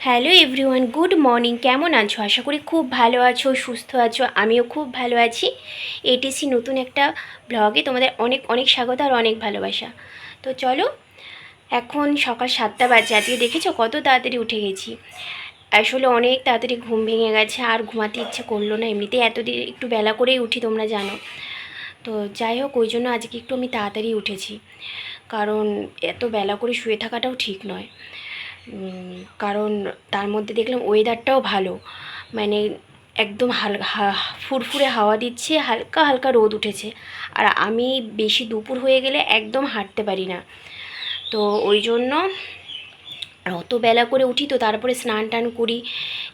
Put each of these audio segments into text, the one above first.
Hello everyone, good morning. কেমন আছো? আশা করি খুব ভালো আছো, সুস্থ আছো। আমিও খুব ভালো আছি। এটিসি নতুন একটা ব্লগে তোমাদের অনেক অনেক স্বাগত আর অনেক ভালোবাসা। তো চলো, এখন সকাল 7টা বাজে। আজকে দেখেছো কত তাড়াতাড়ি উঠে গেছি। আসলে অনেক তাড়াতাড়ি ঘুম ভেঙে গেছে, আর ঘুমাতে ইচ্ছে করলো না। এমনিতেই এতদিন একটু বেলা করেই উঠি, তোমরা জানো। তো যাই হোক, ওই জন্য আজকে একটু আমি তাড়াতাড়ি উঠেছি, কারণ এত বেলা করে শুয়ে থাকাটাও ঠিক নয়। কারণ তার মধ্যে দেখলাম ওয়েদারটাও ভালো, মানে একদম ফুরফুরে হাওয়া দিচ্ছে, হালকা হালকা রোদ উঠেছে। আর আমি বেশি দুপুর হয়ে গেলে একদম হাঁটতে পারি না। তো ওই জন্য অত বেলা করে উঠি, তো তারপরে স্নান টান করি,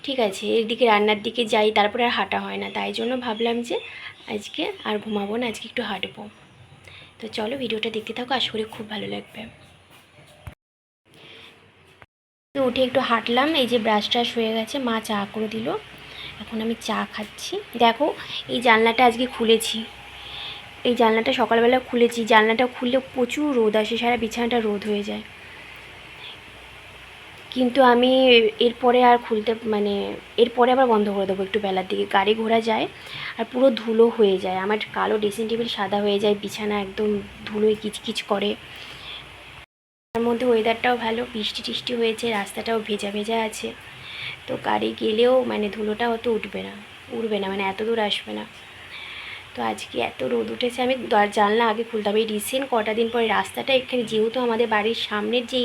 ঠিক আছে, এদিকে রান্নার দিকে যাই, তারপরে আর হাঁটা হয় না। তাই জন্য ভাবলাম যে আজকে আর ঘুমাবো না, আজকে একটু হাঁটবো। তো চলো, ভিডিওটা দেখতে থাকো, আশা করি খুব ভালো লাগবে। উঠে একটু হাঁটলাম, এই যে ব্রাশ ট্রাশ হয়ে গেছে, মা চা করে দিল, এখন আমি চা খাচ্ছি। দেখো, এই জানলাটা আজকে খুলেছি, এই জানলাটা সকালবেলা খুলেছি। জানলাটা খুললে প্রচুর রোদ আসে, সারা বিছানাটা রোদ হয়ে যায়। কিন্তু আমি এরপরে আর খুলতে, মানে এরপরে আবার বন্ধ করে দেবো একটু বেলার দিকে। গাড়ি ঘোড়া যায় আর পুরো ধুলো হয়ে যায়, আমার কালো ড্রেসিং টেবিল সাদা হয়ে যায়, বিছানা একদম ধুলোয় কিচকিচ করে। তার মধ্যে ওয়েদারটাও ভালো, বৃষ্টি টিষ্টি হয়েছে, রাস্তাটাও ভেজা ভেজা আছে। তো গাড়ি গেলেও মানে ধুলোটা অত উঠবে না, মানে এত দূর আসবে না। তো আজকে এত রোদ উঠেছে, আমি জানলা আগে খুলতাম। এই রিসেন্ট কটা দিন পরে রাস্তাটা এখানে, যেহেতু আমাদের বাড়ির সামনের যে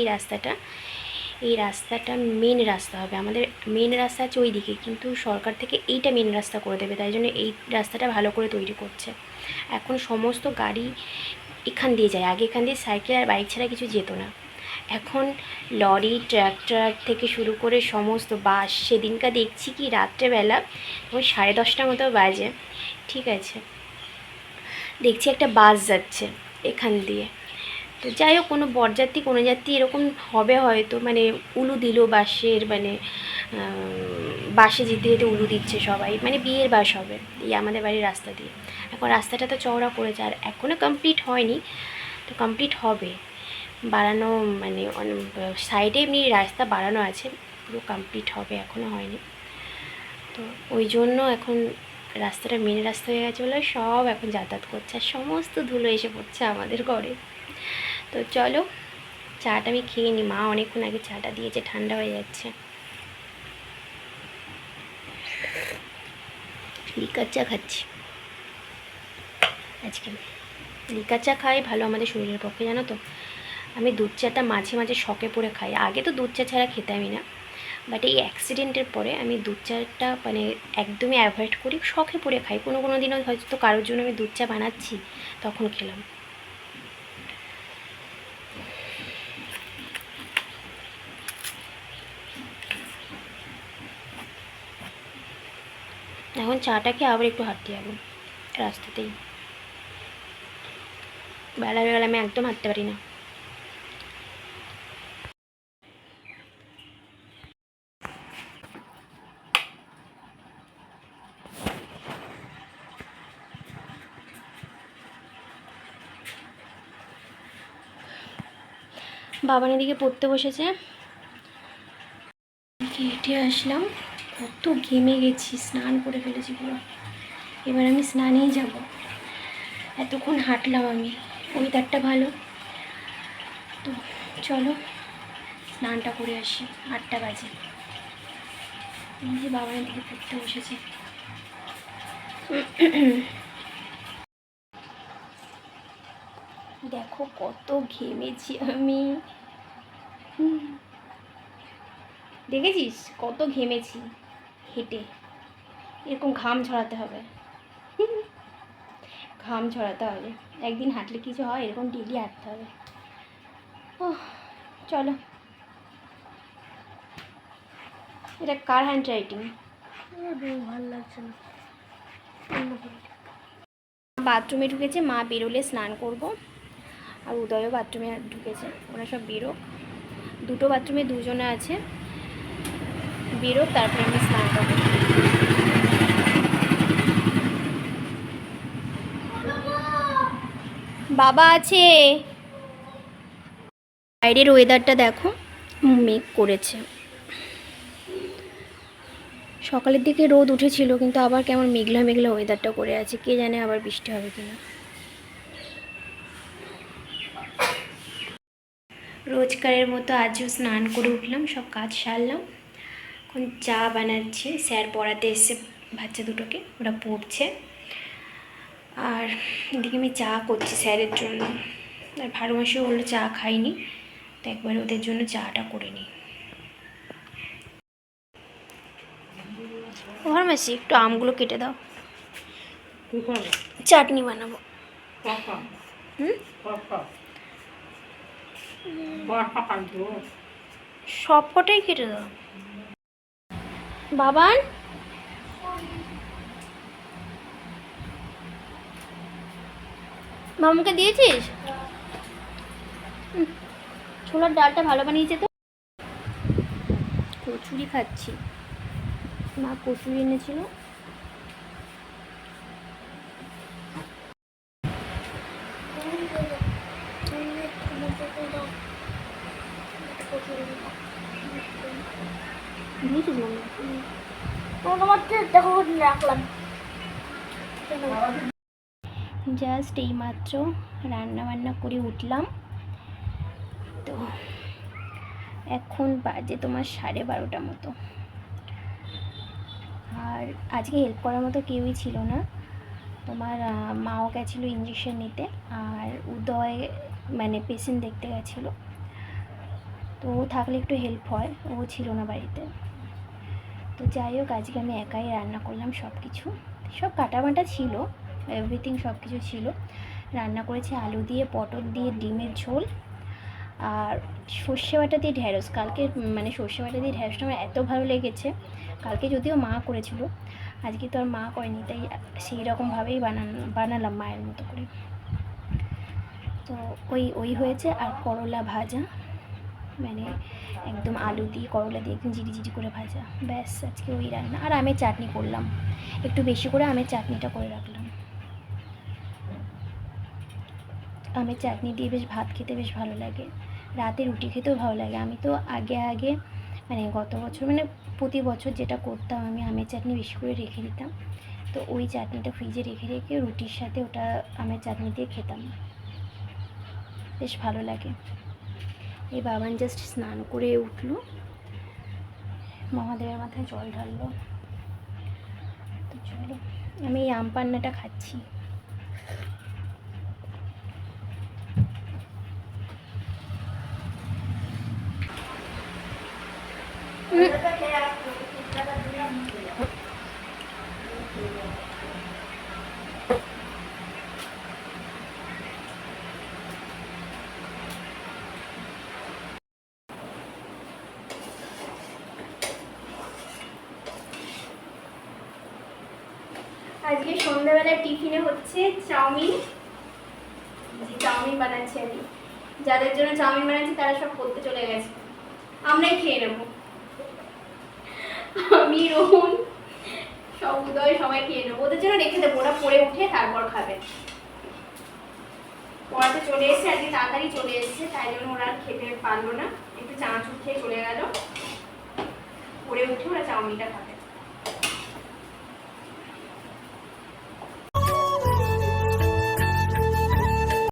এই রাস্তাটা মেন রাস্তা হবে, আমাদের মেন রাস্তা আছে ওই দিকে, কিন্তু সরকার থেকে এইটা মেন রাস্তা করে দেবে, তাই জন্য এই রাস্তাটা ভালো করে তৈরি করছে। এখন সমস্ত গাড়ি এখান দিয়ে যায়, আগে এখান দিয়ে সাইকেল আর বাইক ছাড়া কিছু যেত না। এখন লরি, ট্রাক্টর থেকে শুরু করে সমস্ত বাস, সেদিনকার দেখছি কি রাত্রেবেলা ওই 10:30 মতো বাজে, ঠিক আছে, দেখছি একটা বাস যাচ্ছে এখান দিয়ে। তো যাই হোক, কোনো বরযাত্রী কোনো যাত্রী এরকম হবে হয়তো, মানে উলু দিল বাসের, মানে বাসে যেতে যেতে উলু দিচ্ছে সবাই, মানে বিয়ের বাস হবে এই আমাদের বাড়ির রাস্তা দিয়ে। এখন রাস্তাটা তো চওড়া করেছে, আর এখনও কমপ্লিট হয়নি, তো কমপ্লিট হবে, বাড়ানো, মানে সাইডে এমনি রাস্তা বাড়ানো আছে, পুরো কমপ্লিট হবে, এখনও হয়নি। তো ওই জন্য এখন রাস্তাটা মেন রাস্তা হয়ে গেছে বলে সব এখন যাতায়াত করছে, আর সমস্ত ধুলো এসে পড়ছে আমাদের ঘরে। তো চলো, চাটা আমি খেয়ে নিই, মা অনেকক্ষণ আগে চাটা দিয়েছে, ঠান্ডা হয়ে যাচ্ছে। লিকার চা খাচ্ছি আজকে। লিকার চা খাই ভালো আমাদের শরীরের পক্ষে, জানো তো। আমি দুধ চাটা মাঝে মাঝে শখে পড়ে খাই, আগে তো দুধ চা ছাড়া খেতামই না, বাট এই অ্যাক্সিডেন্টের পরে আমি দুধ চাটা মানে একদমই অ্যাভয়েড করি, শখে পড়ে খাই। কোনো কোনো দিনও হয়তো কারোর জন্য আমি দুধ চা বানাচ্ছি, তখন খেলাম। এখন চাটা খেয়ে আবার একটু হাঁটতে যাবো রাস্তাতেই, বেলা হয়ে গেলে আমি একদম হাঁটতে পারি না। বাবান এদিকে পড়তে বসেছে, হেঁটে আসলাম, কত ঘেমে গেছি, স্নান করে ফেলেছি পুরো। এবার আমি স্নানেই যাব, এতক্ষণ হাঁটলাম আমি, ওয়েদারটা ভালো। তো চলো স্নানটা করে আসি, 8টা বাজে। এই যে বাবানের দিকে পড়তে বসেছে। দেখো কত ঘেমেছি আমি, দেখেছিস কত ঘেমেছি হেঁটে, এরকম ঘাম ঝরাতে হবে, ঘাম ঝরাতে হবে। একদিন হাঁটলে কিছু হয়, এরকম ডেলি হাঁটতে হবে। ও চলো, এটা কার হ্যান্ড রাইটিং? ভালো লাগছে না। বাথরুমে ঢুকেছে, মা বেরোলে স্নান করব, আর উদয়ও বাথরুমে ঢুকেছে, ওরা সব বেরোক, দুটো বাথরুমে দুজনে আছে, বেরোক, তারপরে আমি স্নান করবো। বাবা আছে। বাইরের ওয়েদারটা দেখো, মেঘ করেছে, সকালের দিকে রোদ উঠেছিল, কিন্তু আবার কেমন মেঘলা মেঘলা ওয়েদারটা করে আছে, কে জানে আবার বৃষ্টি হবে কিনা। রোজকারের মতো আজও স্নান করে উঠলাম, সব কাজ সারলাম। এখন চা বানাচ্ছি, স্যার পড়াতে এসছে বাচ্চা দুটোকে, ওরা পড়ছে। আর এদিকে আমি চা করছি স্যারের জন্য। আর ভালো মাসেও বললো চা খাইনি, তো একবার ওদের জন্য চাটা করে নিই। ফার্মাসি একটু আমগুলো কেটে দাও, চাটনি বানাবো। সব কটাই কেটে দাও। বাবান, মামুকে দিয়েছিস? ছোলার ডালটা ভালো বানিয়েছে তো। কচুরি খাচ্ছি, মা কচুরি এনেছিল। দিয়েছিস মামা? দেখো রাখলাম। জাস্ট এইমাত্র রান্না বান্না করে উঠলাম, তো এখন বাজে তোমার 12:30 মতো। আর আজকে হেল্প করার মতো কেউই ছিল না। তোমার মাও গেছিলো ইঞ্জেকশন নিতে, আর উদয় মানে পেশেন্ট দেখতে গেছিলো, তো ও থাকলে একটু হেল্প হয়, ও ছিল না বাড়িতে। তো যাই হোক, আজকে আমি একাই রান্না করলাম সব কিছু, সব কাটাবাটা ছিল, এভরিথিং সব কিছু ছিল। রান্না করেছি আলু দিয়ে, পটল দিয়ে, ডিমের ঝোল, আর সর্ষে বাটা দিয়ে ঢ্যাঁড়স। কালকে মানে সর্ষে বাটা দিয়ে ঢ্যাঁড়সটা আমার এত ভালো লেগেছে। কালকে যদিও মা করেছিল, আজকে তো আর মা করেনি, তাই সেই রকমভাবেই বানালাম মায়ের মতো করে। তো ওই হয়েছে। আর করলা ভাজা, মানে একদম আলু দিয়ে করলা দিয়ে একদম জিরি জিরি করে ভাজা, ব্যাস আজকে ওই রান্না। আর আমের চাটনি করলাম, একটু বেশি করে আমের চাটনিটা করে রাখলাম। আমের চাটনি দিয়ে বেশ ভাত খেতে বেশ ভালো লাগে, রাতে রুটি খেতেও ভালো লাগে। আমি তো আগে মানে গত বছর, মানে প্রতি বছর যেটা করতাম, আমি আমের চাটনি বেশি করে রেখে দিতাম, তো ওই চাটনিটা ফ্রিজে রেখে রেখে রুটির সাথে ওটা আমের চাটনি দিয়ে খেতাম, বেশ ভালো লাগে। এই বাবান জাস্ট স্নান করে উঠলো, মহাদেবের মাথায় জল ঢাললো। তো চলো, আমি এই আম পান্নাটা খাচ্ছি। আজকে সন্ধ্যাবেলায় টিফিনে হচ্ছে চাউমিন। চাউমিন বানাচ্ছি আমি, যাদের জন্য চাউমিন বানাচ্ছি তারা সব পড়তে চলে গেছে, আমরাই খেয়ে নেবো। আমি, রোহন, সব উদয় সবাই খেয়ে নেবো, ওদের জন্য রেখে দেবো, ওরা পড়ে উঠে তারপর খাবে। পড়াতে চলে এসছে, আজকে তাড়াতাড়ি চলে এসছে, তাই জন্য ওরা আর খেতে পারলো না, একটু চানাচুর খেয়ে চলে গেল, পড়ে উঠে ওরা চাউমিনটা খাবে।